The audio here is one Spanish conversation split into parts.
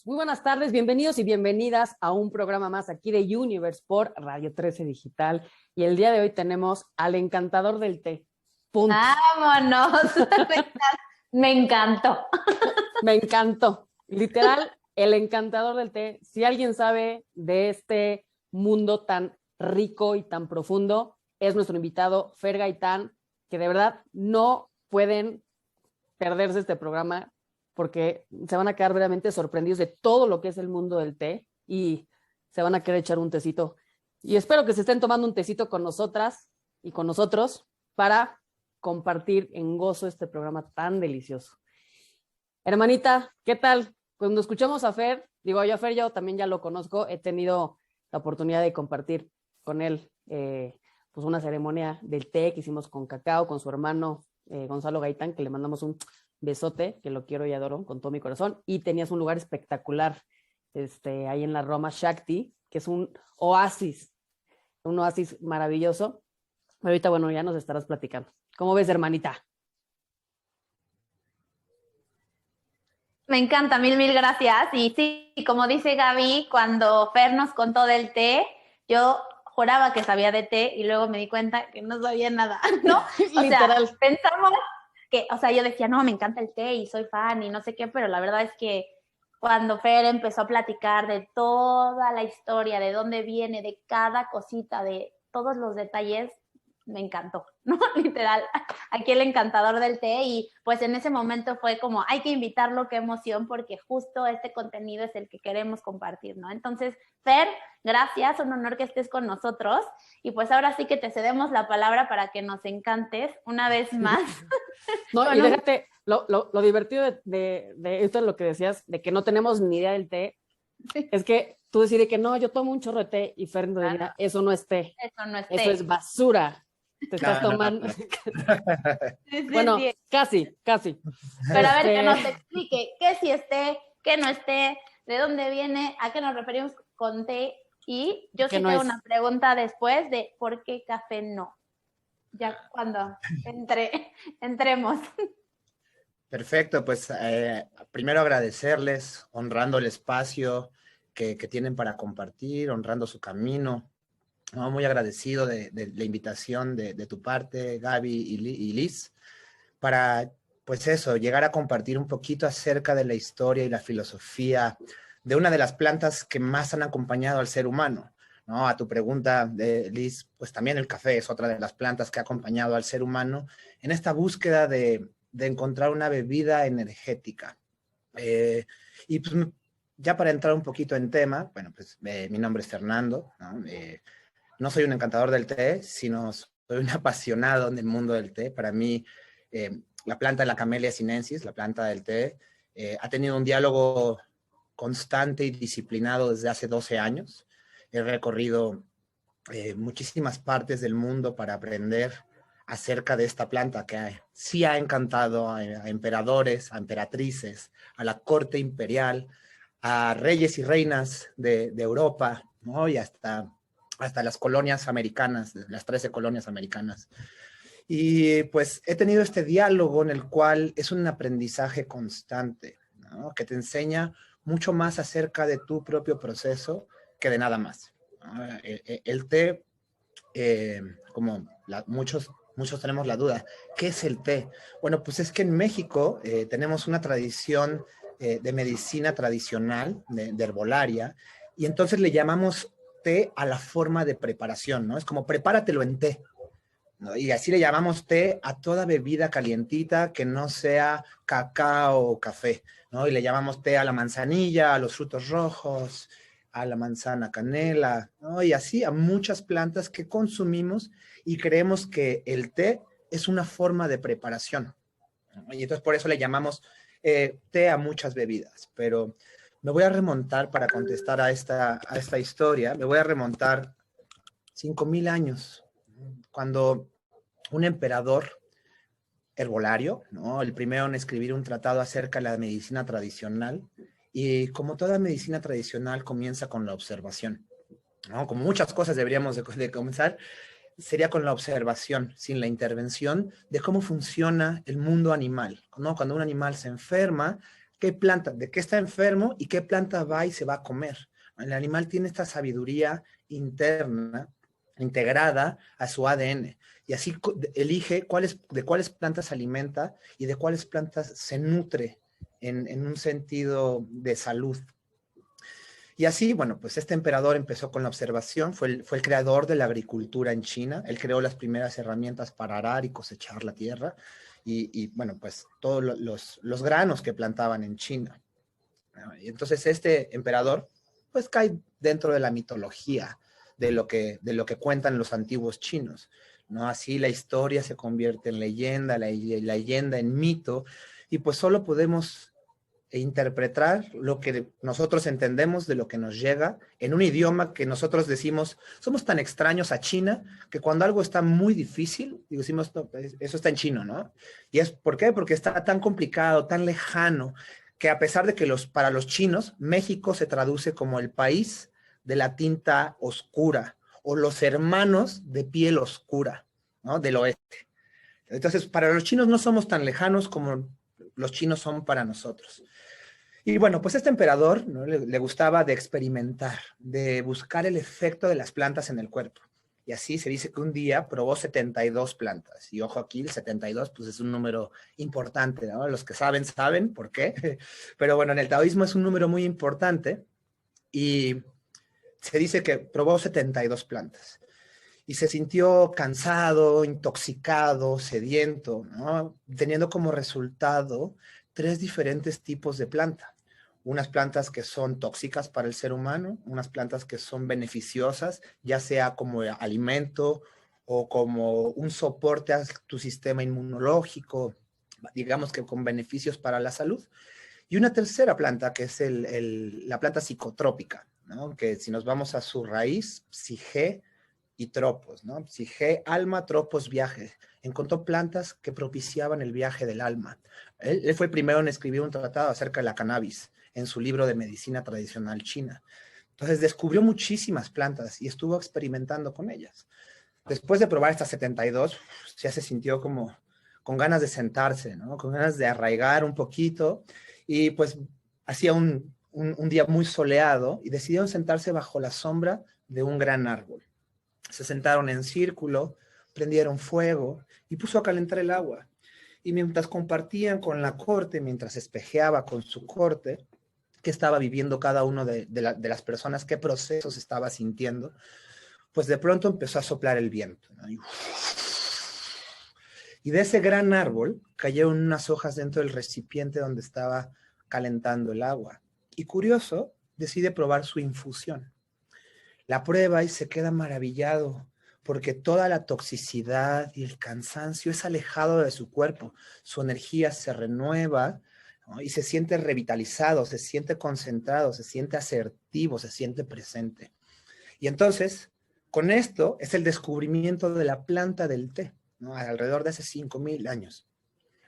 Muy buenas tardes, bienvenidos y bienvenidas a un programa más aquí de Universe por Radio 13 Digital. Y el día de hoy tenemos al encantador del té. Punto. ¡Vámonos! Me encantó. Me encantó. Literal, el encantador del té. Si alguien sabe de este mundo tan rico y tan profundo, es nuestro invitado Fer Gaitán, que de verdad no pueden perderse este programa porque se van a quedar verdaderamente sorprendidos de todo lo que es el mundo del té y se van a querer echar un tecito. Y espero que se estén tomando un tecito con nosotras y con nosotros para compartir en gozo este programa tan delicioso. Hermanita, ¿qué tal? Cuando escuchamos a Fer, digo, yo a Fer yo también ya lo conozco, he tenido la oportunidad de compartir con él pues una ceremonia del té que hicimos con Cacao, con su hermano Gonzalo Gaitán, que le mandamos un besote, que lo quiero y adoro con todo mi corazón, y tenías un lugar espectacular ahí en la Roma Shakti, que es un oasis maravilloso. Ahorita, bueno, ya nos estarás platicando. ¿Cómo ves, hermanita? Me encanta, mil gracias. Y sí, como dice Gaby, cuando Fer nos contó del té, yo juraba que sabía de té y luego me di cuenta que no sabía nada, ¿no? O Literal. sea, pensamos que, o sea, yo decía, no, me encanta el té y soy fan y no sé qué, pero la verdad es que cuando Fer empezó a platicar de toda la historia, de dónde viene, de cada cosita, de todos los detalles, me encantó, ¿no? Literal, aquí el encantador del té y pues en ese momento fue como, hay que invitarlo, qué emoción, porque justo este contenido es el que queremos compartir, ¿no? Entonces, Fer, gracias, un honor que estés con nosotros y pues ahora sí que te cedemos la palabra para que nos encantes una vez más. No, y déjate, lo divertido de esto es lo que decías, de que no tenemos ni idea del té, sí. Es que tú decides que no, yo tomo un chorro de té y Fernando diría, eso no es té. Eso no es té. té. Eso es basura. Te estás tomando. Bueno, sí. Casi. Pero a ver, que nos explique qué sí es té, qué no es té, de dónde viene, a qué nos referimos con té. Y yo sí tengo una pregunta después de por qué café no. Ya cuando entremos. Perfecto, pues primero agradecerles, honrando el espacio que tienen para compartir, honrando su camino. ¿No? Muy agradecido de la invitación de tu parte, Gaby y Liz, para, pues eso, llegar a compartir un poquito acerca de la historia y la filosofía de una de las plantas que más han acompañado al ser humano. ¿No? A tu pregunta, Liz, pues también el café es otra de las plantas que ha acompañado al ser humano en esta búsqueda de encontrar una bebida energética. Y pues ya para entrar un poquito en tema, bueno, pues mi nombre es Fernando, ¿no? No soy un encantador del té, sino soy un apasionado del mundo del té. Para mí, la planta de la Camellia sinensis, la planta del té, ha tenido un diálogo constante y disciplinado desde hace 12 años. He recorrido muchísimas partes del mundo para aprender acerca de esta planta que sí ha encantado a emperadores, a emperatrices, a la corte imperial, a reyes y reinas de Europa, ¿no? Y hasta las colonias americanas, las 13 colonias americanas. Y pues he tenido este diálogo en el cual es un aprendizaje constante, ¿no? Que te enseña mucho más acerca de tu propio proceso que de nada más. El té, como muchos tenemos la duda, ¿qué es el té? Bueno, pues es que en México tenemos una tradición de medicina tradicional, de herbolaria, y entonces le llamamos té a la forma de preparación, ¿no? Es como prepáratelo en té, ¿no? Y así le llamamos té a toda bebida calientita que no sea cacao o café, ¿no? Y le llamamos té a la manzanilla, a los frutos rojos, a la manzana canela, ¿no? Y así a muchas plantas que consumimos y creemos que el té es una forma de preparación, ¿no? Y entonces por eso le llamamos té a muchas bebidas. Pero me voy a remontar para contestar a esta historia, me voy a remontar 5,000 años, cuando un emperador herbolario, ¿no? El primero en escribir un tratado acerca de la medicina tradicional, y como toda medicina tradicional comienza con la observación, ¿no? Como muchas cosas deberíamos de comenzar, sería con la observación, sin la intervención de cómo funciona el mundo animal, ¿no? Cuando un animal se enferma, qué planta, de qué está enfermo y qué planta va y se va a comer. El animal tiene esta sabiduría interna, integrada a su ADN, y así elige de cuáles plantas se alimenta y de cuáles plantas se nutre en un sentido de salud. Y así, bueno, pues este emperador empezó con la observación, fue el creador de la agricultura en China, él creó las primeras herramientas para arar y cosechar la tierra, y bueno, pues todos los granos que plantaban en China. Y entonces este emperador, pues cae dentro de la mitología de lo que cuentan los antiguos chinos, ¿no? Así la historia se convierte en leyenda, la leyenda en mito, y pues solo podemos interpretar lo que nosotros entendemos de lo que nos llega en un idioma que nosotros decimos, somos tan extraños a China que cuando algo está muy difícil, decimos, no, eso está en chino, ¿no? ¿Y es por qué? Porque está tan complicado, tan lejano, que a pesar de que para los chinos, México se traduce como el país de la tinta oscura o los hermanos de piel oscura, ¿no? Del oeste. Entonces, para los chinos no somos tan lejanos como los chinos son para nosotros. Y bueno, pues este emperador, ¿no? le gustaba de experimentar, de buscar el efecto de las plantas en el cuerpo. Y así se dice que un día probó 72 plantas. Y ojo aquí, el 72 pues es un número importante, ¿no? Los que saben, saben por qué. Pero bueno, en el taoísmo es un número muy importante. Y se dice que probó 72 plantas. Y se sintió cansado, intoxicado, sediento, ¿no? Teniendo como resultado 3 diferentes tipos de planta. Unas plantas que son tóxicas para el ser humano, unas plantas que son beneficiosas, ya sea como alimento o como un soporte a tu sistema inmunológico, digamos que con beneficios para la salud. Y una tercera planta que es la planta psicotrópica, ¿no? Que si nos vamos a su raíz, psige y tropos, ¿no? Psige, alma, tropos, viaje. Encontró plantas que propiciaban el viaje del alma. Él fue el primero en escribir un tratado acerca de la cannabis en su libro de medicina tradicional china. Entonces descubrió muchísimas plantas y estuvo experimentando con ellas. Después de probar estas 72, ya se sintió como con ganas de sentarse, ¿no? Con ganas de arraigar un poquito, y pues hacía un día muy soleado y decidieron sentarse bajo la sombra de un gran árbol. Se sentaron en círculo, prendieron fuego y puso a calentar el agua. Y mientras compartían con la corte, mientras espejeaba con su corte, qué estaba viviendo cada uno de las personas, qué procesos estaba sintiendo, pues de pronto empezó a soplar el viento, ¿no? Y de ese gran árbol cayeron unas hojas dentro del recipiente donde estaba calentando el agua. Y curioso, decide probar su infusión. La prueba y se queda maravillado porque toda la toxicidad y el cansancio es alejado de su cuerpo. Su energía se renueva, ¿no? Y se siente revitalizado, se siente concentrado, se siente asertivo, se siente presente. Y entonces, con esto es el descubrimiento de la planta del té, ¿no? Alrededor de hace 5,000 años.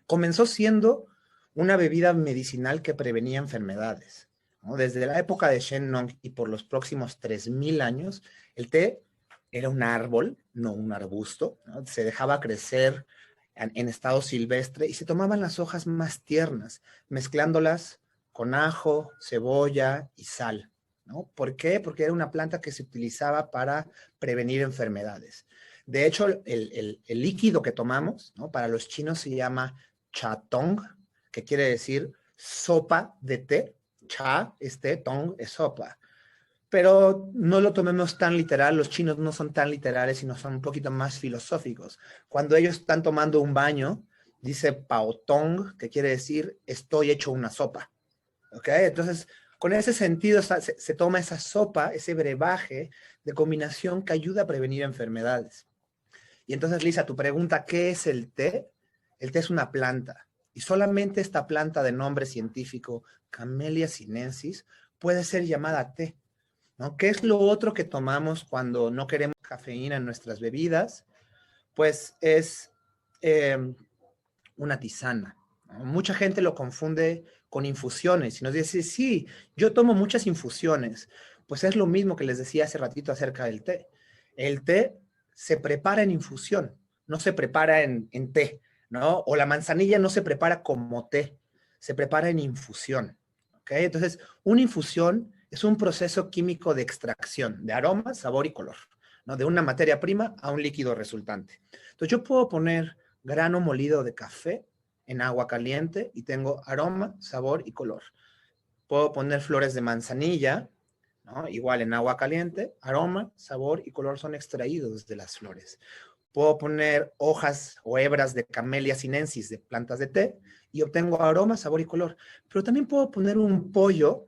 Comenzó siendo una bebida medicinal que prevenía enfermedades, ¿no? Desde la época de Shen Nong y por los próximos 3,000 años, el té era un árbol, no un arbusto, ¿no? Se dejaba crecer en estado silvestre y se tomaban las hojas más tiernas, mezclándolas con ajo, cebolla y sal, ¿no? ¿Por qué? Porque era una planta que se utilizaba para prevenir enfermedades. De hecho, el líquido que tomamos, ¿no? Para los chinos se llama cha tong, que quiere decir sopa de té. Cha es té, tong es sopa. Pero no lo tomemos tan literal, los chinos no son tan literales, sino son un poquito más filosóficos. Cuando ellos están tomando un baño, dice pao tong, que quiere decir estoy hecho una sopa. ¿Ok? Entonces, con ese sentido se toma esa sopa, ese brebaje de combinación que ayuda a prevenir enfermedades. Y entonces, Lisa, tu pregunta, ¿qué es el té? El té es una planta. Y solamente esta planta de nombre científico, Camellia sinensis, puede ser llamada té, ¿no? ¿Qué es lo otro que tomamos cuando no queremos cafeína en nuestras bebidas? Pues es una tisana, ¿no? Mucha gente lo confunde con infusiones y nos dice, sí, yo tomo muchas infusiones. Pues es lo mismo que les decía hace ratito acerca del té. El té se prepara en infusión, no se prepara en té, ¿no? O la manzanilla no se prepara como té, se prepara en infusión. ¿Ok? Entonces, una infusión es un proceso químico de extracción de aroma, sabor y color, ¿no? De una materia prima a un líquido resultante. Entonces, yo puedo poner grano molido de café en agua caliente y tengo aroma, sabor y color. Puedo poner flores de manzanilla, ¿no? Igual en agua caliente, aroma, sabor y color son extraídos de las flores. Puedo poner hojas o hebras de Camellia sinensis, de plantas de té, y obtengo aroma, sabor y color. Pero también puedo poner un pollo,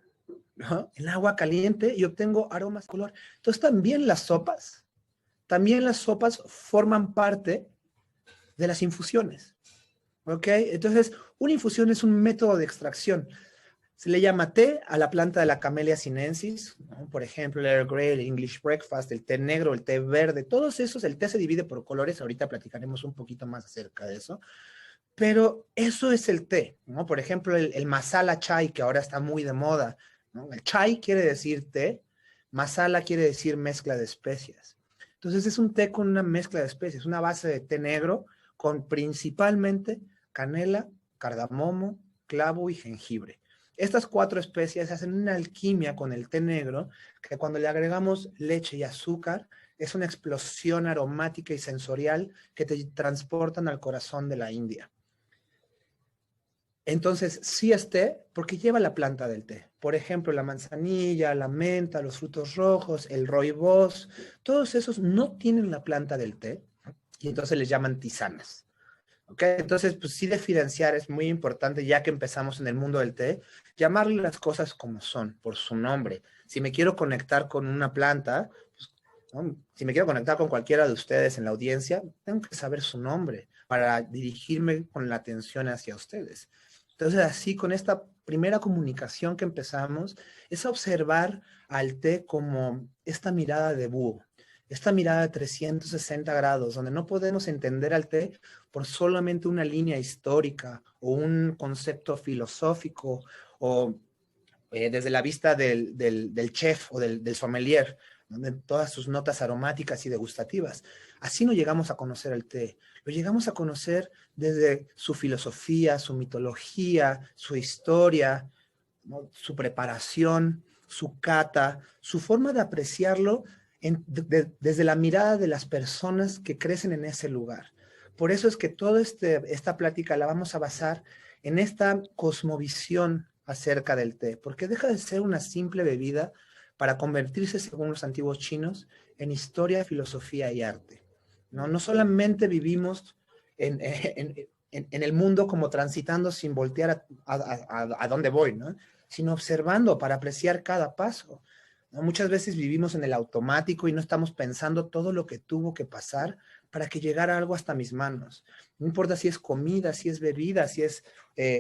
¿no? En agua caliente y obtengo aromas y color. Entonces también las sopas forman parte de las infusiones. ¿Ok? Entonces, una infusión es un método de extracción. Se le llama té a la planta de la Camellia sinensis, ¿no? Por ejemplo, el Earl Grey, el English Breakfast, el té negro, el té verde, todos esos, el té se divide por colores, ahorita platicaremos un poquito más acerca de eso, pero eso es el té, ¿no? Por ejemplo, el masala chai, que ahora está muy de moda, ¿no? El chai quiere decir té, masala quiere decir mezcla de especias. Entonces es un té con una mezcla de especias, una base de té negro con principalmente canela, cardamomo, clavo y jengibre. Estas 4 especias hacen una alquimia con el té negro que cuando le agregamos leche y azúcar es una explosión aromática y sensorial que te transportan al corazón de la India. Entonces, sí es té porque lleva la planta del té. Por ejemplo, la manzanilla, la menta, los frutos rojos, el rooibos, todos esos no tienen la planta del té y entonces les llaman tisanas. ¿Ok? Entonces, pues sí diferenciar es muy importante ya que empezamos en el mundo del té, llamarle las cosas como son, por su nombre. Si me quiero conectar con una planta, pues, ¿no? Si me quiero conectar con cualquiera de ustedes en la audiencia, tengo que saber su nombre para dirigirme con la atención hacia ustedes. Entonces, así con esta primera comunicación que empezamos, es observar al té como esta mirada de búho, esta mirada de 360 grados, donde no podemos entender al té por solamente una línea histórica o un concepto filosófico o desde la vista del chef o del sommelier, donde todas sus notas aromáticas y degustativas. Así no llegamos a conocer el té, lo llegamos a conocer desde su filosofía, su mitología, su historia, ¿no? Su preparación, su cata, su forma de apreciarlo desde la mirada de las personas que crecen en ese lugar. Por eso es que toda esta plática la vamos a basar en esta cosmovisión acerca del té, porque deja de ser una simple bebida para convertirse, según los antiguos chinos, en historia, filosofía y arte. No solamente vivimos en el mundo como transitando sin voltear a dónde voy, ¿no? Sino observando para apreciar cada paso, ¿no? Muchas veces vivimos en el automático y no estamos pensando todo lo que tuvo que pasar para que llegara algo hasta mis manos. No importa si es comida, si es bebida, si es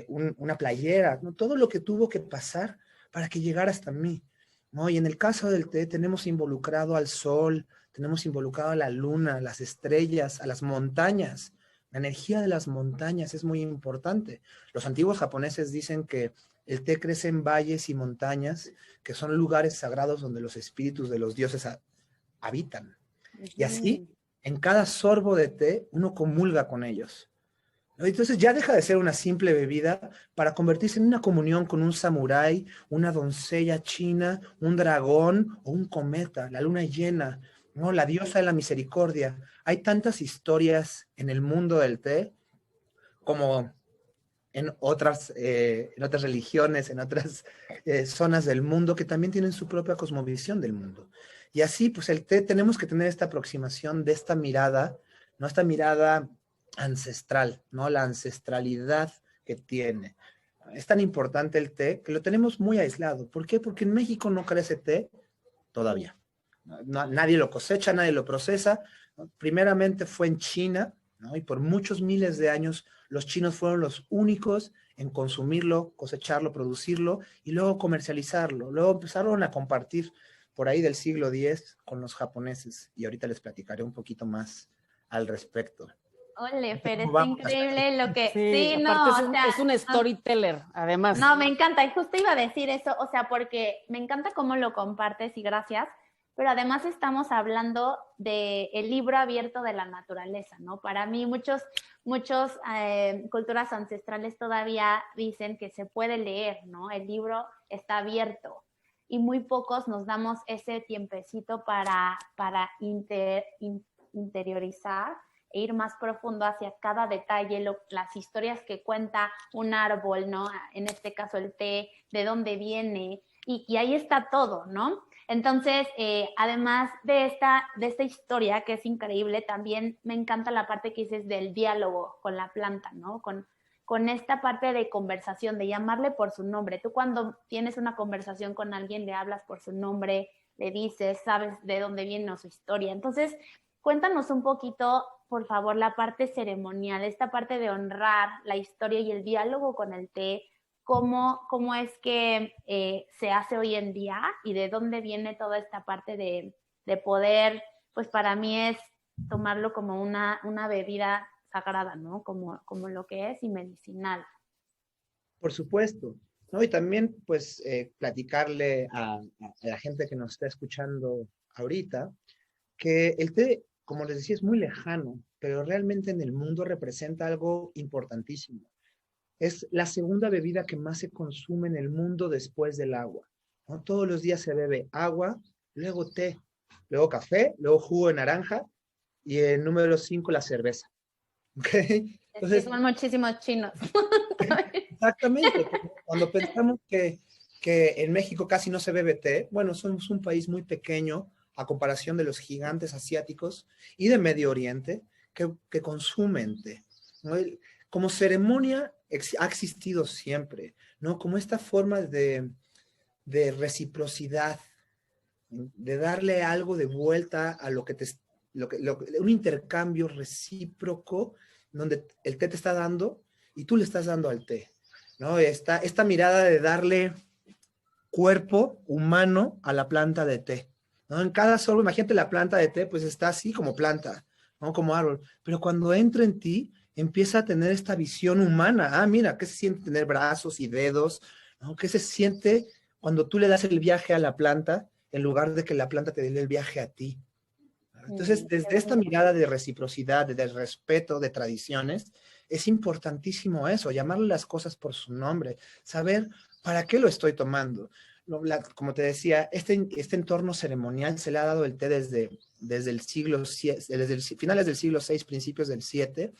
una playera, ¿no? Todo lo que tuvo que pasar para que llegara hasta mí, ¿no? Y en el caso del té tenemos involucrado al sol, tenemos involucrado a la luna, a las estrellas, a las montañas. La energía de las montañas es muy importante. Los antiguos japoneses dicen que el té crece en valles y montañas, que son lugares sagrados donde los espíritus de los dioses habitan. Y así, en cada sorbo de té, uno comulga con ellos. Entonces ya deja de ser una simple bebida para convertirse en una comunión con un samurái, una doncella china, un dragón o un cometa, la luna llena, ¿no? La diosa de la misericordia. Hay tantas historias en el mundo del té como en otras religiones, en otras zonas del mundo que también tienen su propia cosmovisión del mundo. Y así, pues el té tenemos que tener esta aproximación de esta mirada, ¿no? Esta mirada ancestral, ¿no? La ancestralidad que tiene. Es tan importante el té que lo tenemos muy aislado. ¿Por qué? Porque en México no crece té todavía. Nadie lo cosecha, nadie lo procesa. Primeramente fue en China, ¿no? Y por muchos miles de años los chinos fueron los únicos en consumirlo, cosecharlo, producirlo y luego comercializarlo. Luego empezaron a compartir por ahí del siglo X con los japoneses y ahorita les platicaré un poquito más al respecto. Ole, Fer, está increíble lo que... Sí, no, es un storyteller, además. No, me encanta, y justo iba a decir eso, o sea, porque me encanta cómo lo compartes y gracias, pero además estamos hablando del libro abierto de la naturaleza, ¿no? Para mí muchos culturas ancestrales todavía dicen que se puede leer, ¿no? El libro está abierto y muy pocos nos damos ese tiempecito para interiorizar e ir más profundo hacia cada detalle, las historias que cuenta un árbol, ¿no? En este caso el té, de dónde viene, y ahí está todo, ¿no? Entonces, además de esta historia, que es increíble, también me encanta la parte que dices del diálogo con la planta, ¿no? Con esta parte de conversación, de llamarle por su nombre. Tú cuando tienes una conversación con alguien, le hablas por su nombre, le dices, sabes de dónde viene su historia. Entonces, cuéntanos un poquito, por favor, la parte ceremonial, esta parte de honrar la historia y el diálogo con el té. ¿Cómo es que se hace hoy en día y de dónde viene toda esta parte de poder? Pues para mí es tomarlo como una bebida sagrada, ¿no? Como lo que es y medicinal. Por supuesto, ¿no? Y también, pues, platicarle a la gente que nos está escuchando ahorita, que el té, como les decía, es muy lejano, pero realmente en el mundo representa algo importantísimo. Es la segunda bebida que más se consume en el mundo después del agua, ¿no? Todos los días se bebe agua, luego té, luego café, luego jugo de naranja y el número 5, la cerveza. ¿Okay? Entonces, son muchísimos chinos. Exactamente. Cuando pensamos que en México casi no se bebe té, bueno, somos un país muy pequeño a comparación de los gigantes asiáticos y de Medio Oriente que consumen té, ¿no? Como ceremonia ha existido siempre, ¿no? Como esta forma de reciprocidad, de darle algo de vuelta a un intercambio recíproco donde el té te está dando y tú le estás dando al té, ¿no? Esta mirada de darle cuerpo humano a la planta de té, ¿no? En cada sorbo, imagínate la planta de té, pues está así como planta, ¿no? Como árbol, pero cuando entra en ti, empieza a tener esta visión humana. Ah, mira, ¿qué se siente tener brazos y dedos? ¿No? ¿Qué se siente cuando tú le das el viaje a la planta en lugar de que la planta te dé el viaje a ti? Entonces, desde esta mirada de reciprocidad, de respeto, de tradiciones, es importantísimo eso, llamarle las cosas por su nombre, saber para qué lo estoy tomando. Como te decía, este entorno ceremonial se le ha dado el té desde finales del siglo VI, principios del VII,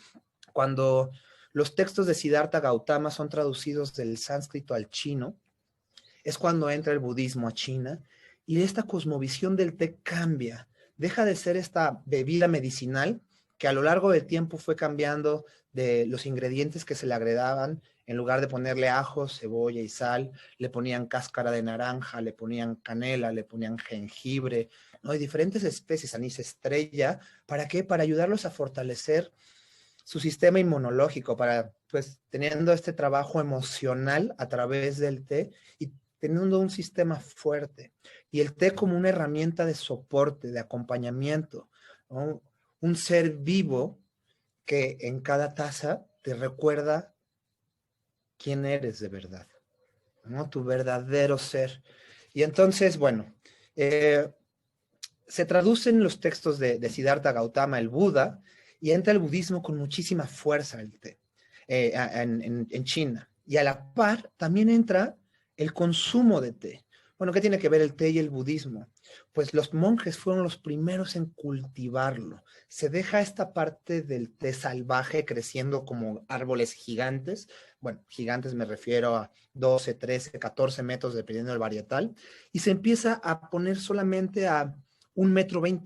cuando los textos de Siddhartha Gautama son traducidos del sánscrito al chino. Es cuando entra el budismo a China y esta cosmovisión del té cambia. Deja de ser esta bebida medicinal que a lo largo del tiempo fue cambiando de los ingredientes que se le agregaban. En lugar de ponerle ajo, cebolla y sal, le ponían cáscara de naranja, le ponían canela, le ponían jengibre, ¿no? Y diferentes especies, anís estrella. ¿Para qué? Para ayudarlos a fortalecer su sistema inmunológico, para, pues, teniendo este trabajo emocional a través del té y teniendo un sistema fuerte. Y el té como una herramienta de soporte, de acompañamiento, ¿no? Un ser vivo que en cada taza te recuerda quién eres de verdad, ¿no? Tu verdadero ser. Y entonces, bueno, se traducen los textos de Siddhartha Gautama, el Buda, y entra el budismo con muchísima fuerza el té, en China. Y a la par también entra el consumo de té. Bueno, ¿qué tiene que ver el té y el budismo? Pues los monjes fueron los primeros en cultivarlo. Se deja esta parte del té salvaje creciendo como árboles gigantes. Bueno, gigantes me refiero a 12, 13, 14 metros, dependiendo del varietal. Y se empieza a poner solamente a 1,20 m,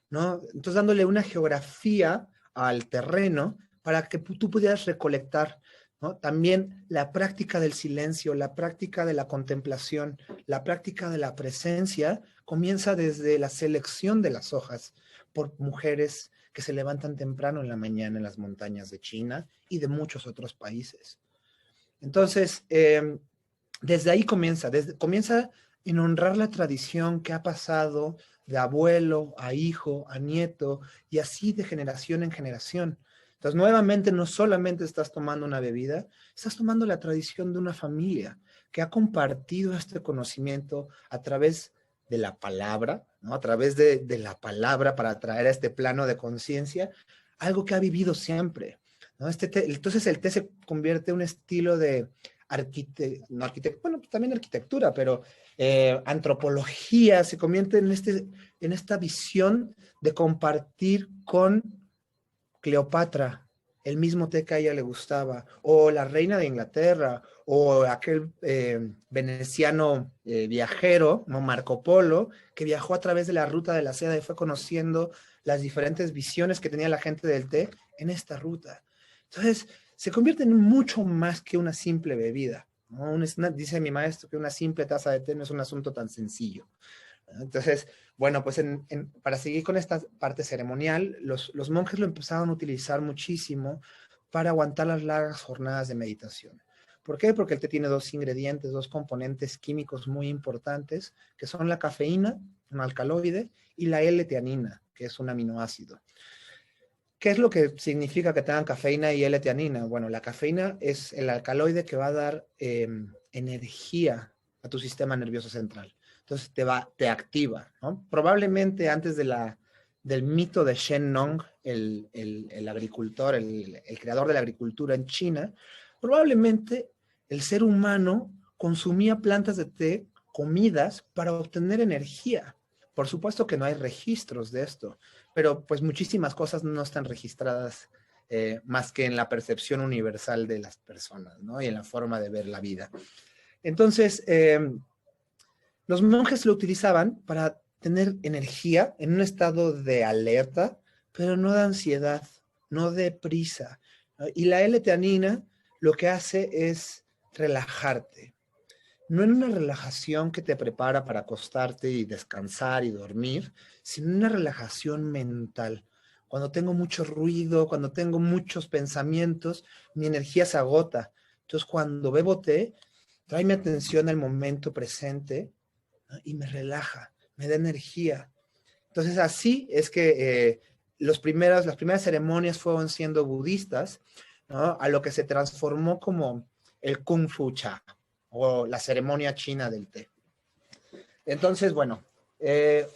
¿no? Entonces dándole una geografía al terreno para que tú pudieras recolectar, ¿no? También la práctica del silencio, la práctica de la contemplación, la práctica de la presencia comienza desde la selección de las hojas por mujeres que se levantan temprano en la mañana en las montañas de China y de muchos otros países. Entonces, desde ahí comienza en honrar la tradición que ha pasado de abuelo a hijo, a nieto, y así de generación en generación. Entonces, nuevamente, no solamente estás tomando una bebida, estás tomando la tradición de una familia que ha compartido este conocimiento a través de la palabra, ¿no? A través de la palabra para traer a este plano de conciencia algo que ha vivido siempre, ¿no? Entonces el té se convierte en un estilo de bueno, pues también arquitectura, pero antropología, se convierte en esta visión de compartir con Cleopatra el mismo té que a ella le gustaba, o la reina de Inglaterra, o aquel veneciano viajero, ¿no? Marco Polo, que viajó a través de la ruta de la seda y fue conociendo las diferentes visiones que tenía la gente del té en esta ruta. Entonces, se convierte en mucho más que una simple bebida, ¿no? Dice mi maestro que una simple taza de té no es un asunto tan sencillo. Entonces, bueno, pues para seguir con esta parte ceremonial, los monjes lo empezaron a utilizar muchísimo para aguantar las largas jornadas de meditación. ¿Por qué? Porque el té tiene dos ingredientes, dos componentes químicos muy importantes, que son la cafeína, un alcaloide, y la L-teanina, que es un aminoácido. ¿Qué es lo que significa que tengan cafeína y L-teanina? Bueno, la cafeína es el alcaloide que va a dar energía a tu sistema nervioso central. Entonces te activa, ¿no? Probablemente antes del mito de Shen Nong, el agricultor, el creador de la agricultura en China, probablemente el ser humano consumía plantas de té, comidas, para obtener energía. Por supuesto que no hay registros de esto, pero pues muchísimas cosas no están registradas más que en la percepción universal de las personas, ¿no? Y en la forma de ver la vida. Entonces, los monjes lo utilizaban para tener energía en un estado de alerta, pero no de ansiedad, no de prisa. Y la L-teanina lo que hace es relajarte. No en una relajación que te prepara para acostarte y descansar y dormir, sino una relajación mental. Cuando tengo mucho ruido, cuando tengo muchos pensamientos, mi energía se agota. Entonces, cuando bebo té, trae mi atención al momento presente, ¿no? Y me relaja, me da energía. Entonces, así es que las primeras ceremonias fueron siendo budistas, ¿no? A lo que se transformó como el Kung Fu Cha, o la ceremonia china del té. Entonces, bueno, el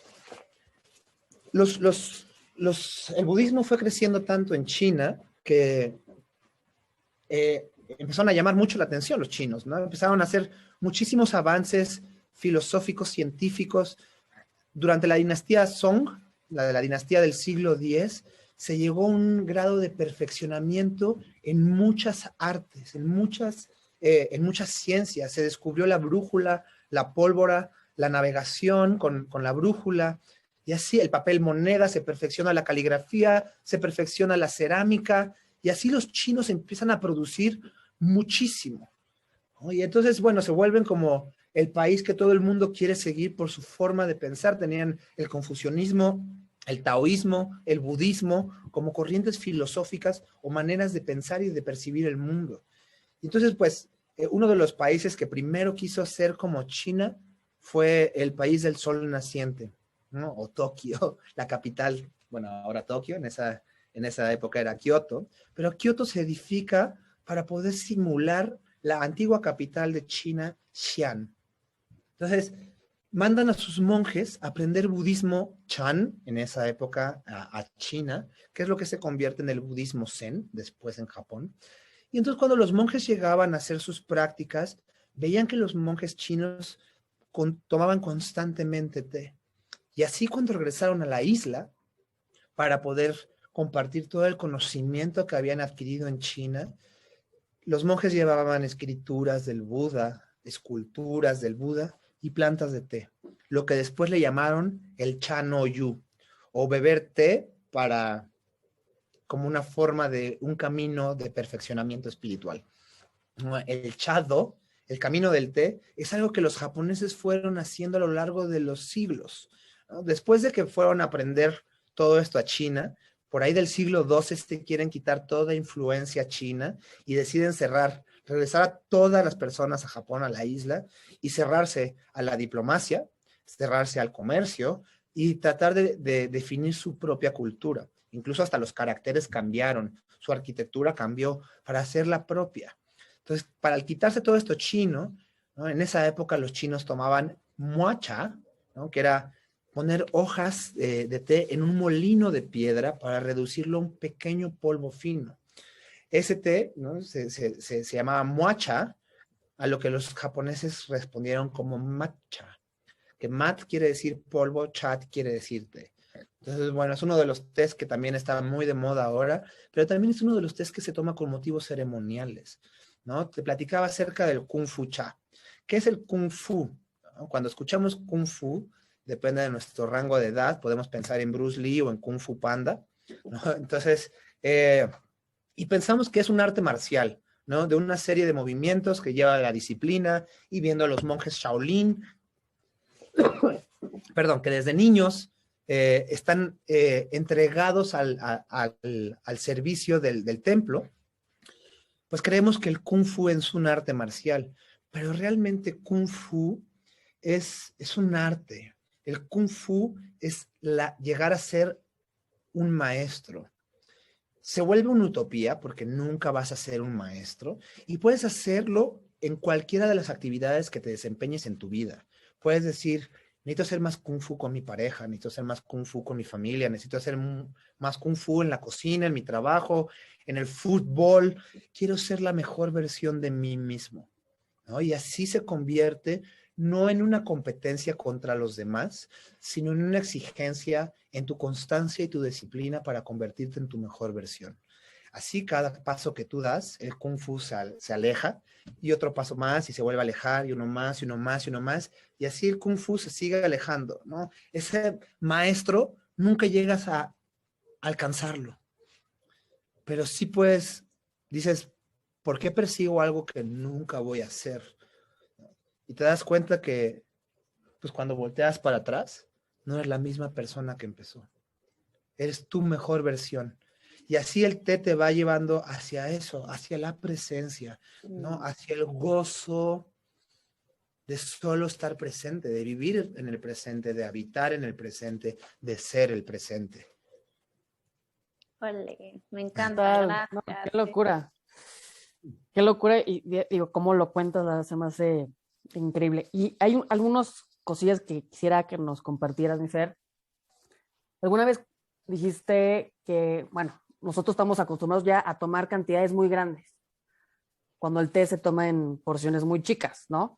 budismo fue creciendo tanto en China que empezaron a llamar mucho la atención los chinos, ¿no? Empezaron a hacer muchísimos avances filosóficos, científicos. Durante la dinastía Song, la dinastía del siglo X, se llegó a un grado de perfeccionamiento en muchas artes, en muchas ciencias. Se descubrió la brújula, la pólvora, la navegación con la brújula, y así el papel moneda, se perfecciona la caligrafía, se perfecciona la cerámica, y así los chinos empiezan a producir muchísimo, ¿no? Y entonces, bueno, se vuelven como el país que todo el mundo quiere seguir por su forma de pensar. Tenían el confucianismo, el taoísmo, el budismo, como corrientes filosóficas o maneras de pensar y de percibir el mundo. Entonces, pues, uno de los países que primero quiso ser como China fue el país del sol naciente, ¿no? O Tokio, la capital, bueno, ahora Tokio, en esa época era Kioto, pero Kioto se edifica para poder simular la antigua capital de China, Xi'an. Entonces, mandan a sus monjes a aprender budismo Chan, en esa época, a China, que es lo que se convierte en el budismo Zen, después en Japón. Y entonces cuando los monjes llegaban a hacer sus prácticas, veían que los monjes chinos tomaban constantemente té. Y así cuando regresaron a la isla, para poder compartir todo el conocimiento que habían adquirido en China, los monjes llevaban escrituras del Buda, esculturas del Buda y plantas de té, lo que después le llamaron el Cha no Yu, o beber té como una forma de un camino de perfeccionamiento espiritual. El Chado, el camino del té, es algo que los japoneses fueron haciendo a lo largo de los siglos, ¿no? Después de que fueron a aprender todo esto a China, por ahí del siglo XII quieren quitar toda influencia china y deciden regresar a todas las personas a Japón, a la isla, y cerrarse a la diplomacia, cerrarse al comercio y tratar de definir su propia cultura. Incluso hasta los caracteres cambiaron, su arquitectura cambió para hacerla propia. Entonces, para quitarse todo esto chino, ¿no? En esa época los chinos tomaban matcha, ¿no? Que era poner hojas de té en un molino de piedra para reducirlo a un pequeño polvo fino. Ese té, ¿no? se llamaba moacha, a lo que los japoneses respondieron como matcha, que mat quiere decir polvo, chat quiere decir té. Entonces, bueno, es uno de los tés que también está muy de moda ahora, pero también es uno de los tés que se toma con motivos ceremoniales, ¿no? Te platicaba acerca del Kung Fu Cha. ¿Qué es el Kung Fu? ¿No? Cuando escuchamos Kung Fu, depende de nuestro rango de edad, podemos pensar en Bruce Lee o en Kung Fu Panda, ¿no? Entonces, y pensamos que es un arte marcial, ¿no? De una serie de movimientos que lleva la disciplina y viendo a los monjes Shaolin, perdón, que desde niños están entregados al servicio del templo, pues creemos que el Kung Fu es un arte marcial, pero realmente Kung Fu es un arte. El Kung Fu es llegar a ser un maestro. Se vuelve una utopía porque nunca vas a ser un maestro y puedes hacerlo en cualquiera de las actividades que te desempeñes en tu vida. Puedes decir, necesito hacer más Kung Fu con mi pareja, necesito hacer más Kung Fu con mi familia, necesito hacer más Kung Fu en la cocina, en mi trabajo, en el fútbol. Quiero ser la mejor versión de mí mismo, ¿no? Y así se convierte no en una competencia contra los demás, sino en una exigencia en tu constancia y tu disciplina para convertirte en tu mejor versión. Así cada paso que tú das, el Kung Fu se aleja y otro paso más y se vuelve a alejar y uno más y uno más y uno más y así el Kung Fu se sigue alejando, ¿no? Ese maestro nunca llegas a alcanzarlo, pero sí puedes, dices, ¿por qué persigo algo que nunca voy a hacer? Y te das cuenta que, pues cuando volteas para atrás, no eres la misma persona que empezó. Eres tu mejor versión. Y así el té te va llevando hacia eso, hacia la presencia, ¿no? Hacia el gozo de solo estar presente, de vivir en el presente, de habitar en el presente, de ser el presente. Ole, me encanta, gracias. No, qué locura. Qué locura. Y digo, cómo lo cuentas, la se me hace increíble. Y hay algunas cosillas que quisiera que nos compartieras, mi Fer. Alguna vez dijiste que, bueno, nosotros estamos acostumbrados ya a tomar cantidades muy grandes, cuando el té se toma en porciones muy chicas, ¿no?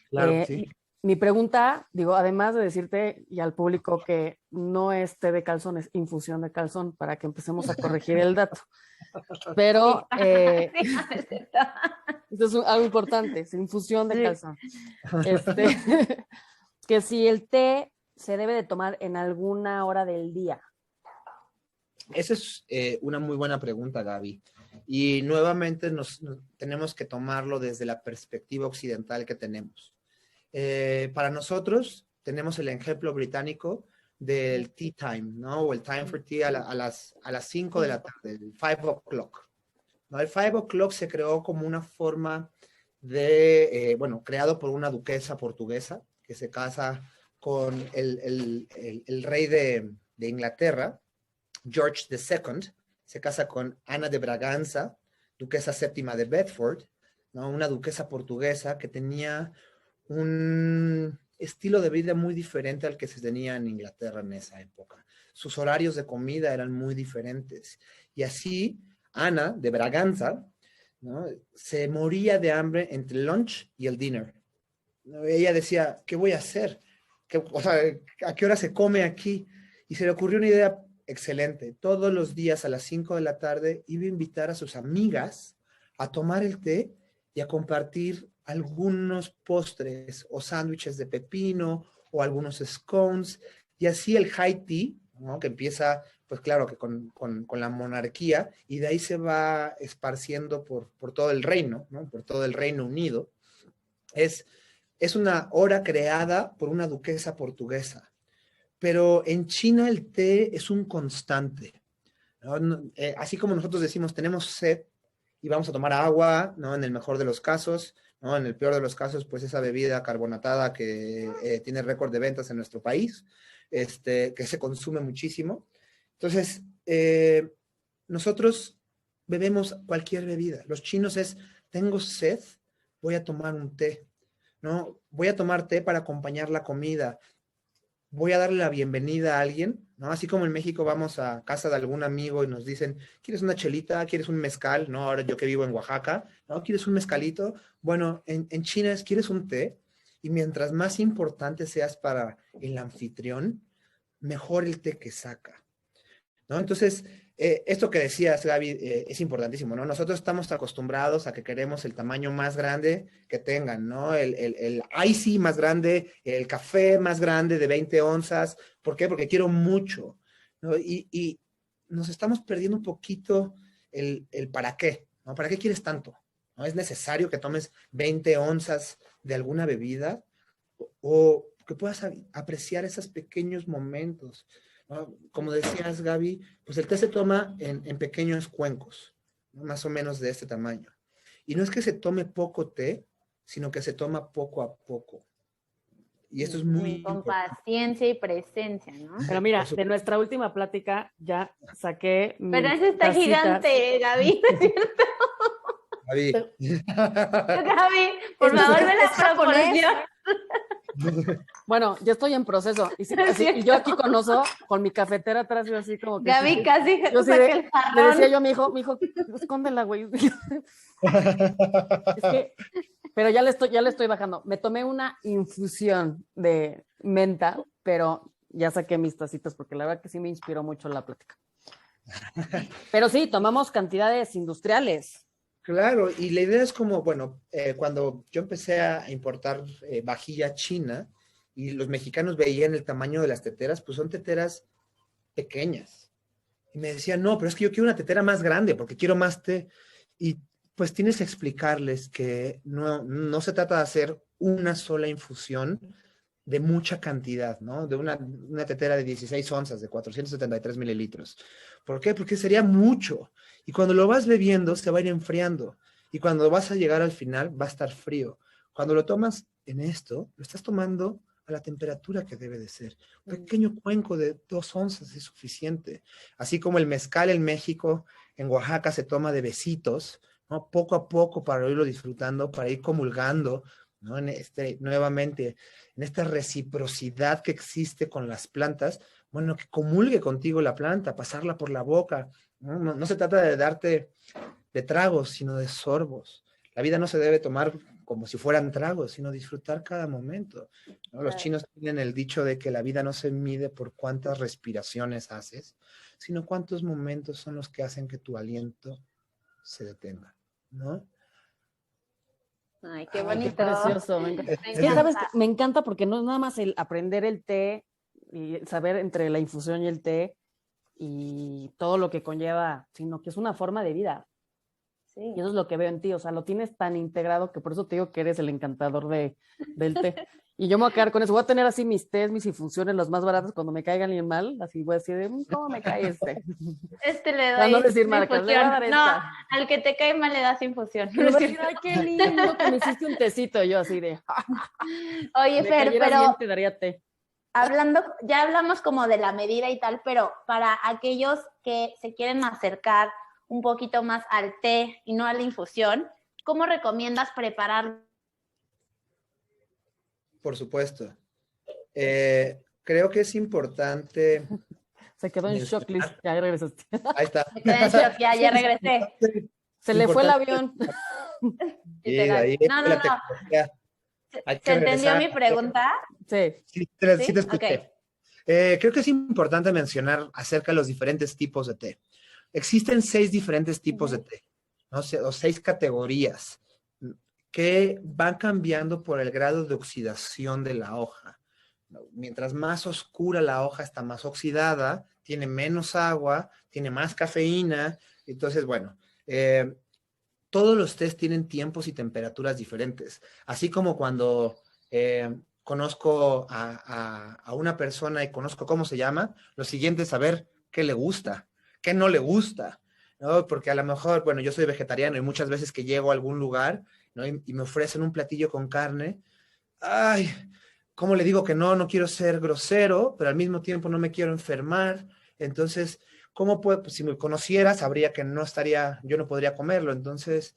Claro que sí. Mi pregunta, digo, además de decirte y al público que no es té de calzón, es infusión de calzón, para que empecemos a corregir el dato. Pero esto es algo importante, es infusión de calzón. Que si el té se debe de tomar en alguna hora del día. Esa es una muy buena pregunta, Gaby. Y nuevamente tenemos que tomarlo desde la perspectiva occidental que tenemos. Para nosotros tenemos el ejemplo británico del tea time, ¿no? O el time for tea a las 5 de la tarde, el 5 o'clock. ¿No? El 5 o'clock se creó como una forma de, bueno, creado por una duquesa portuguesa que se casa con el rey de Inglaterra, George II, se casa con Ana de Braganza, duquesa séptima de Bedford, ¿no? Una duquesa portuguesa que tenía un estilo de vida muy diferente al que se tenía en Inglaterra en esa época. Sus horarios de comida eran muy diferentes. Y así, Ana de Braganza, ¿no? Se moría de hambre entre el lunch y el dinner. ¿No? Ella decía, ¿qué voy a hacer? O sea, ¿a qué hora se come aquí? Y se le ocurrió una idea excelente. Todos los días a las 5 de la tarde iba a invitar a sus amigas a tomar el té y a compartir algunos postres o sándwiches de pepino o algunos scones. Y así el high tea, ¿no? Que empieza, pues claro, que con la monarquía y de ahí se va esparciendo por todo el reino, ¿no? Por todo el Reino Unido. Es una hora creada por una duquesa portuguesa. Pero en China el té es un constante, ¿no? Así como nosotros decimos, tenemos sed y vamos a tomar agua, ¿no? En el mejor de los casos, ¿no? En el peor de los casos, pues esa bebida carbonatada que tiene récord de ventas en nuestro país, que se consume muchísimo. Entonces, nosotros bebemos cualquier bebida. Los chinos es, tengo sed, voy a tomar un té, ¿no? Voy a tomar té para acompañar la comida. voy a darle la bienvenida a alguien, ¿no? Así como en México vamos a casa de algún amigo y nos dicen, ¿quieres una chelita? ¿Quieres un mezcal? ¿No? Ahora yo que vivo en Oaxaca, ¿no? ¿Quieres un mezcalito? Bueno, en China es, ¿quieres un té? Y mientras más importante seas para el anfitrión, mejor el té que saca, ¿no? Entonces, esto que decías, Gaby, es importantísimo, ¿no? Nosotros estamos acostumbrados a que queremos el tamaño más grande que tengan, ¿no? El icy más grande, el café más grande de 20 onzas. ¿Por qué? Porque quiero mucho, ¿no? Y nos estamos perdiendo un poquito el para qué, ¿no? ¿Para qué quieres tanto? ¿No? ¿Es necesario que tomes 20 onzas de alguna bebida? O que puedas apreciar esos pequeños momentos, ¿no? Como decías, Gaby, pues el té se toma en pequeños cuencos, ¿no? Más o menos de este tamaño. Y no es que se tome poco té, sino que se toma poco a poco. Y esto es muy Con importante. paciencia y presencia, ¿no? Pero mira, de nuestra última plática ya saqué Pero mis ese está tacitas. gigante, Gaby. Gaby. Gaby, por Es que favor, sí, ve la es japonés. proporción. Bueno, yo estoy en proceso. Y, y yo aquí con oso, con mi cafetera atrás, yo así como que. Gaby sí, casi yo sí saca el le jarrón. decía yo a mi hijo, escóndela, güey. Es que, pero ya le estoy bajando. Me tomé una infusión de menta, pero ya saqué mis tacitas porque la verdad que sí me inspiró mucho la plática. Pero sí, tomamos cantidades industriales. Claro, y la idea es como, bueno, cuando yo empecé a importar vajilla china y los mexicanos veían el tamaño de las teteras, pues son teteras pequeñas. Y me decían, no, pero es que yo quiero una tetera más grande porque quiero más té. Y pues tienes que explicarles que no se trata de hacer una sola infusión de mucha cantidad, ¿no? De una tetera de 16 onzas, de 473 mililitros. ¿Por qué? Porque sería mucho. Y cuando lo vas bebiendo, se va a ir enfriando. Y cuando vas a llegar al final, va a estar frío. Cuando lo tomas en esto, lo estás tomando a la temperatura que debe de ser. Un pequeño cuenco de 2 onzas es suficiente. Así como el mezcal en México, en Oaxaca se toma de besitos, ¿no? Poco a poco para irlo disfrutando, para ir comulgando, ¿no? Nuevamente, en esta reciprocidad que existe con las plantas, bueno, que comulgue contigo la planta, pasarla por la boca, ¿no? No se trata de darte de tragos, sino de sorbos. La vida no se debe tomar como si fueran tragos, sino disfrutar cada momento, ¿no? Los chinos tienen el dicho de que la vida no se mide por cuántas respiraciones haces, sino cuántos momentos son los que hacen que tu aliento se detenga, ¿no? Ay, qué Ay, bonito. qué precioso. Me encanta. Me Es que, ¿sabes? encanta. Me encanta porque no es nada más el aprender el té y saber entre la infusión y el té y todo lo que conlleva, sino que es una forma de vida. Sí. Y eso es lo que veo en ti, o sea, lo tienes tan integrado que por eso te digo que eres el encantador del té. Y yo me voy a quedar con eso, voy a tener así mis tés, mis infusiones, los más baratos cuando me caigan bien mal, así voy a decir, ¿cómo me cae este? Este le Para doy no decir marcas, le voy a dar infusión. No, esta. al que te cae mal le das infusión. Y me va a decir, ay, qué lindo que me hiciste un tecito, yo así de, Oye, me Fer, cayeras pero bien, te daría té. ya hablamos como de la medida y tal, pero para aquellos que se quieren acercar un poquito más al té y no a la infusión, ¿cómo recomiendas preparar? Por supuesto. Creo que es importante. Se quedó en shock, Liz, ya regresaste. Ahí está. Me quedé en shock, ya regresé. Se le fue el avión. Sí, ahí No. la tecnología. Hay que ¿Se entendió regresar. mi pregunta? Sí. Sí, ¿Sí? sí te escuché. Ok. Creo que es importante mencionar acerca de los diferentes tipos de té. Existen 6 diferentes tipos de té, ¿no? O 6 categorías que van cambiando por el grado de oxidación de la hoja. Mientras más oscura la hoja está más oxidada, tiene menos agua, tiene más cafeína. Entonces, bueno, todos los tés tienen tiempos y temperaturas diferentes. Así como cuando conozco a una persona y conozco cómo se llama, lo siguiente es saber qué le gusta, qué no le gusta, ¿no? Porque a lo mejor, bueno, yo soy vegetariano y muchas veces que llego a algún lugar, ¿no? y me ofrecen un platillo con carne, ay, ¿cómo le digo que no? No quiero ser grosero, pero al mismo tiempo no me quiero enfermar. Entonces, ¿cómo puedo? Pues si me conociera, sabría que yo no podría comerlo. Entonces,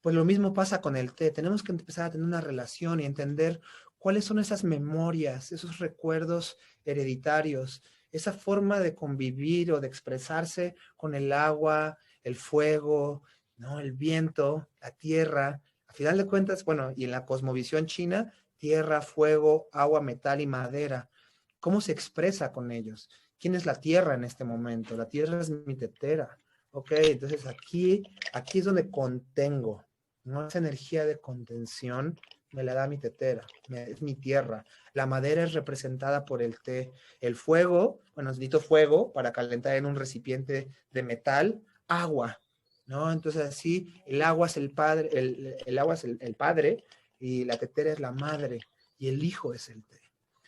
pues lo mismo pasa con el té. Tenemos que empezar a tener una relación y entender ¿Cuáles son esas memorias, esos recuerdos hereditarios, esa forma de convivir o de expresarse con el agua, el fuego, ¿no? El viento, la tierra? A final de cuentas, bueno, y en la cosmovisión china, tierra, fuego, agua, metal y madera. ¿Cómo se expresa con ellos? ¿Quién es la tierra en este momento? La tierra es mi tetera. Ok, entonces aquí es donde contengo, ¿no? Esa energía de contención me la da mi tetera, es mi tierra. La madera es representada por el té. El fuego, bueno, necesito fuego para calentar en un recipiente de metal, agua, ¿no? Entonces así, el agua es el padre, el agua es el padre, y la tetera es la madre, y el hijo es el té.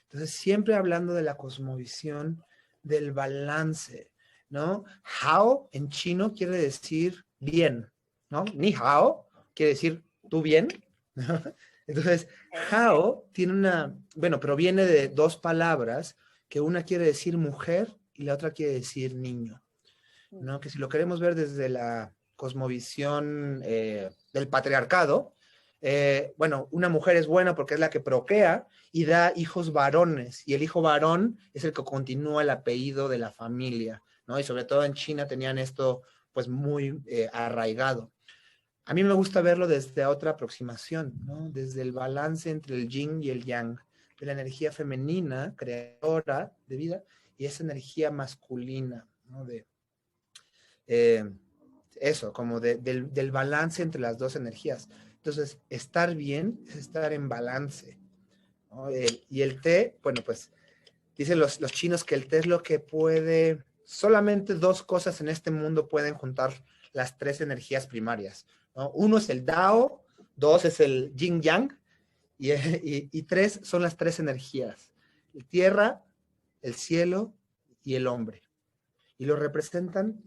Entonces, siempre hablando de la cosmovisión del balance, ¿no? Hao en chino quiere decir bien, ¿no? Ni hao quiere decir tú bien, ¿no? Entonces, hao tiene bueno, proviene de dos palabras, que una quiere decir mujer y la otra quiere decir niño, ¿no? Que si lo queremos ver desde la cosmovisión del patriarcado, bueno, una mujer es buena porque es la que procrea y da hijos varones, y el hijo varón es el que continúa el apellido de la familia, ¿no? Y sobre todo en China tenían esto pues muy arraigado. A mí me gusta verlo desde otra aproximación, ¿no? Desde el balance entre el yin y el yang, de la energía femenina, creadora de vida, y esa energía masculina, ¿no? Eh, Eso, como del balance entre las dos energías. Entonces, estar bien es estar en balance, ¿no? Y el té, bueno, pues dicen los chinos que el té es lo que puede, solamente dos cosas en este mundo pueden juntar las tres energías primarias, ¿no? Uno es el Dao, dos es el Yin Yang, y tres son las tres energías: la tierra, el cielo y el hombre. Y lo representan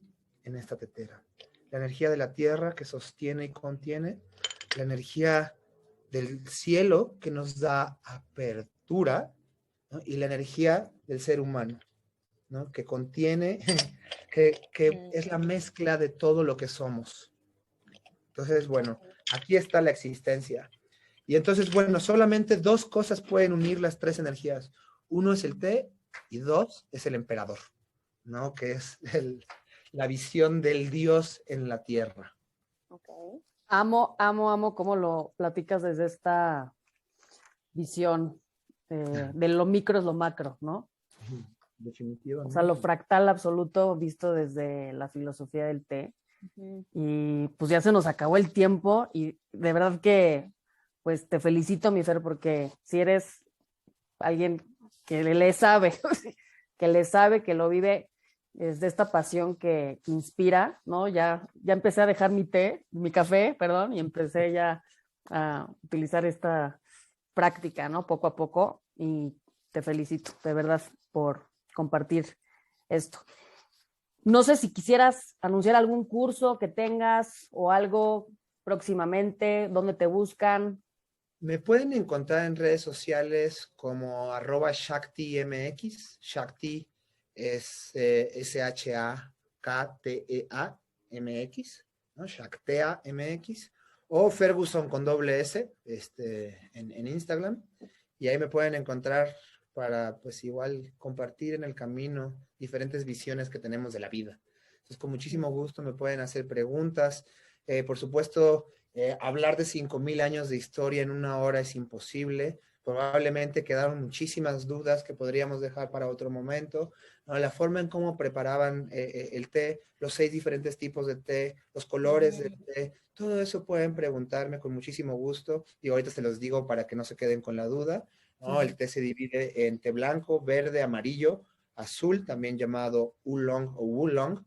en esta tetera. La energía de la tierra que sostiene y contiene, la energía del cielo que nos da apertura, ¿no? Y la energía del ser humano, ¿no? Que contiene, que es la mezcla de todo lo que somos. Entonces, bueno, aquí está la existencia. Y entonces, bueno, solamente dos cosas pueden unir las tres energías. Uno es el té y dos es el emperador, ¿no? Que es la visión del Dios en la tierra. Okay. Amo, amo, amo cómo lo platicas desde esta visión de lo micro es lo macro, ¿no? Definitivamente. O sea, lo fractal absoluto visto desde la filosofía del té. Y pues ya se nos acabó el tiempo y de verdad que pues te felicito, mi Fer, porque si eres alguien que le sabe, que lo vive, es de esta pasión que inspira, ¿no? Ya empecé a dejar mi café, perdón, y empecé ya a utilizar esta práctica, ¿no? Poco a poco, y te felicito, de verdad, por compartir esto. No sé si quisieras anunciar algún curso que tengas o algo próximamente, dónde te buscan. Me pueden encontrar en redes sociales como @ShaktiMX. Shakti es SHAKTEA-MX, ¿no? Shaktea MX. O Ferguson con doble S en Instagram. Y ahí me pueden encontrar para, pues igual, compartir en el camino diferentes visiones que tenemos de la vida. Entonces, con muchísimo gusto me pueden hacer preguntas. Por supuesto, hablar de 5,000 años de historia en una hora es imposible. Probablemente quedaron muchísimas dudas que podríamos dejar para otro momento, ¿no? La forma en cómo preparaban el té, los 6 diferentes tipos de té, los colores del té, todo eso pueden preguntarme con muchísimo gusto, y ahorita se los digo para que no se queden con la duda, ¿no? El té se divide en té blanco, verde, amarillo, azul, también llamado oolong o wulong,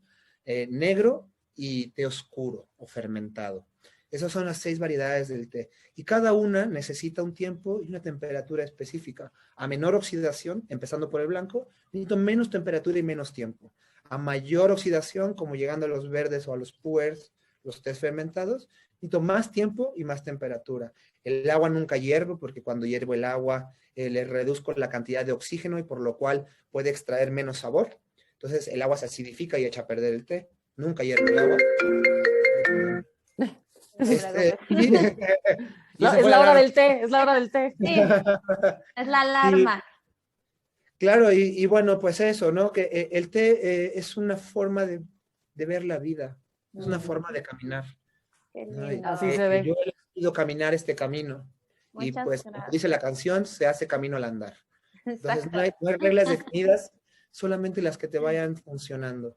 negro, y té oscuro o fermentado. Esas son las 6 variedades del té. Y cada una necesita un tiempo y una temperatura específica. A menor oxidación, empezando por el blanco, necesito menos temperatura y menos tiempo. A mayor oxidación, como llegando a los verdes o a los puers, los tés fermentados, necesito más tiempo y más temperatura. El agua nunca hiervo, porque cuando hiervo el agua le reduzco la cantidad de oxígeno, y por lo cual puede extraer menos sabor. Entonces el agua se acidifica y echa a perder el té. Nunca hiervo el agua. Y No, esa es fue la hora alarma. del té, es la hora del té. Sí, es la alarma. Claro, y bueno, pues eso, ¿no? Que el té es una forma de ver la vida, es una forma de caminar, Qué ¿no? lindo. Así se Y ve. yo he elegido caminar este camino, y Muchas pues, como gracias. dice la canción, se hace camino al andar. Entonces, Exacto. no hay reglas definidas, solamente las que te vayan funcionando.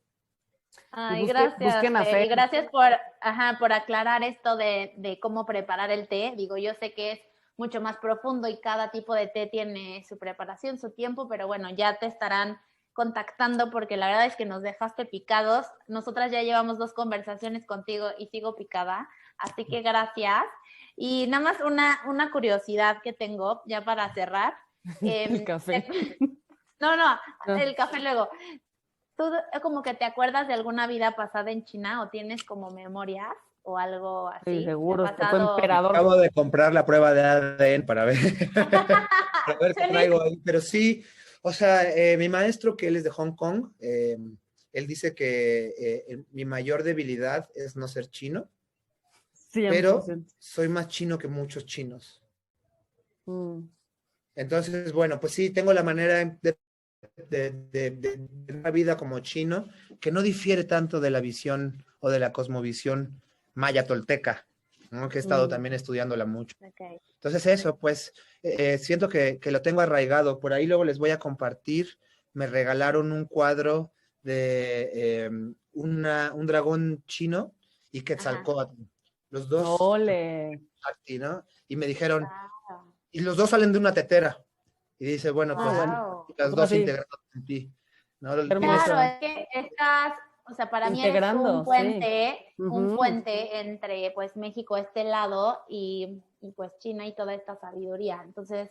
Ay, Busquen gracias, a Fer. Y Fer. gracias por aclarar esto de cómo preparar el té. Digo, yo sé que es mucho más profundo y cada tipo de té tiene su preparación, su tiempo, pero bueno, ya te estarán contactando porque la verdad es que nos dejaste picados. Nosotras ya llevamos 2 conversaciones contigo y sigo picada, así que gracias. Y nada más una curiosidad que tengo ya para cerrar. El café. No, No. el café luego. ¿Tú como que te acuerdas de alguna vida pasada en China o tienes como memorias o algo así? Sí, seguro, ¿Del este fue pasado? emperador. Acabo de comprar la prueba de ADN para ver, para ver qué Feliz. traigo ahí, pero sí, o sea, mi maestro, que él es de Hong Kong, él dice que mi mayor debilidad es no ser chino, pero 100%. soy más chino que muchos chinos. Mm. Entonces, bueno, pues sí, tengo la manera de una vida como chino que no difiere tanto de la visión o de la cosmovisión maya tolteca, ¿no? Que he estado también estudiándola mucho. Okay. Entonces eso, pues siento que lo tengo arraigado. Por ahí luego les voy a compartir. Me regalaron un cuadro de un dragón chino y Quetzalcóatl. Los dos, Ole. ¿no? Y me dijeron, Wow. y los dos salen de una tetera. Y dice, bueno, pues Wow. las Pues dos así. integradas en ti, ¿no? Qué hermoso. Claro, es que estás, o sea, para mí eres Integrando, un puente, sí. un Ujú. puente entre pues México, este lado, y pues China y toda esta sabiduría. Entonces,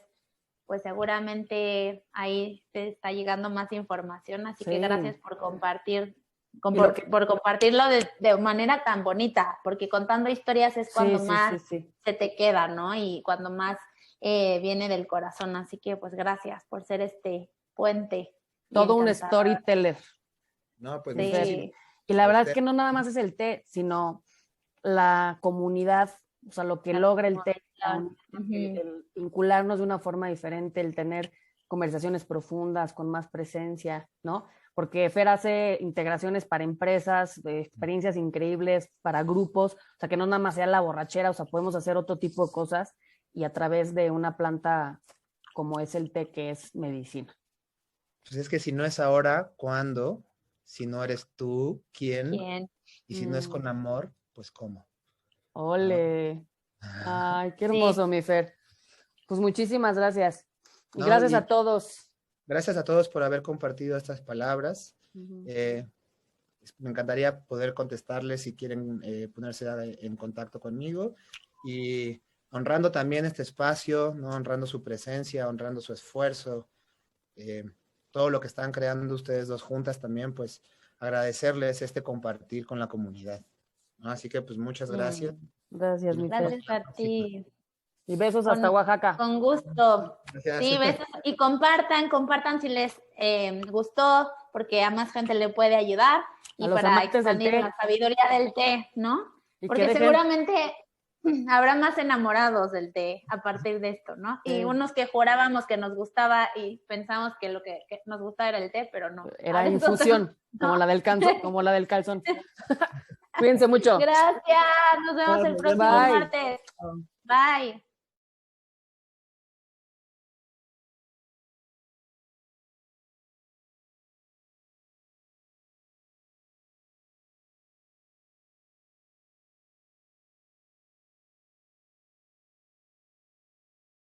pues seguramente ahí te está llegando más información, así que Sí. gracias por compartir, Y lo que- por compartirlo de manera tan bonita, porque contando historias es cuando Sí, sí, más sí, sí. se te queda, ¿no? Y cuando más viene del corazón, así que pues gracias por ser este puente. y Todo un encantador. storyteller. No, pues Sí. muchísimas Y la a verdad es usted. que no nada más es el té, sino la comunidad, o sea, lo que La logra el té, comunidad. el vincularnos de una forma diferente, el tener conversaciones profundas, con más presencia, ¿no? Porque Fer hace integraciones para empresas, experiencias increíbles para grupos, o sea, que no nada más sea la borrachera, o sea, podemos hacer otro tipo de cosas y a través de una planta como es el té, que es medicina. Pues es que si no es ahora, ¿cuándo? Si no eres tú, ¿quién? ¿Quién? Y si no es con amor, pues ¿cómo? Ole. Ah. Ay, qué hermoso, mi Fer. Pues muchísimas gracias. Y No, gracias y a todos. gracias a todos por haber compartido estas palabras. Me encantaría poder contestarles si quieren ponerse en contacto conmigo y honrando también este espacio, ¿no? Honrando su presencia, honrando su esfuerzo, todo lo que están creando ustedes dos juntas también, pues agradecerles este compartir con la comunidad, ¿no? Así que pues muchas gracias. Gracias, mi Fer. Gracias a ti. Y besos hasta Oaxaca. Con gusto. Gracias. Sí, besos. Y compartan si les gustó, porque a más gente le puede ayudar y A los para amantes del expandir té. la sabiduría del té, ¿no? Y que Porque dejen- seguramente habrá más enamorados del té a partir de esto, ¿no? Sí. Y unos que jurábamos que nos gustaba y pensamos que lo que nos gustaba era el té, pero no. Era Ahora infusión, ¿no? como la del calzón. Cuídense mucho. Gracias. Nos vemos el Nos próximo vemos. Bye. martes. Bye.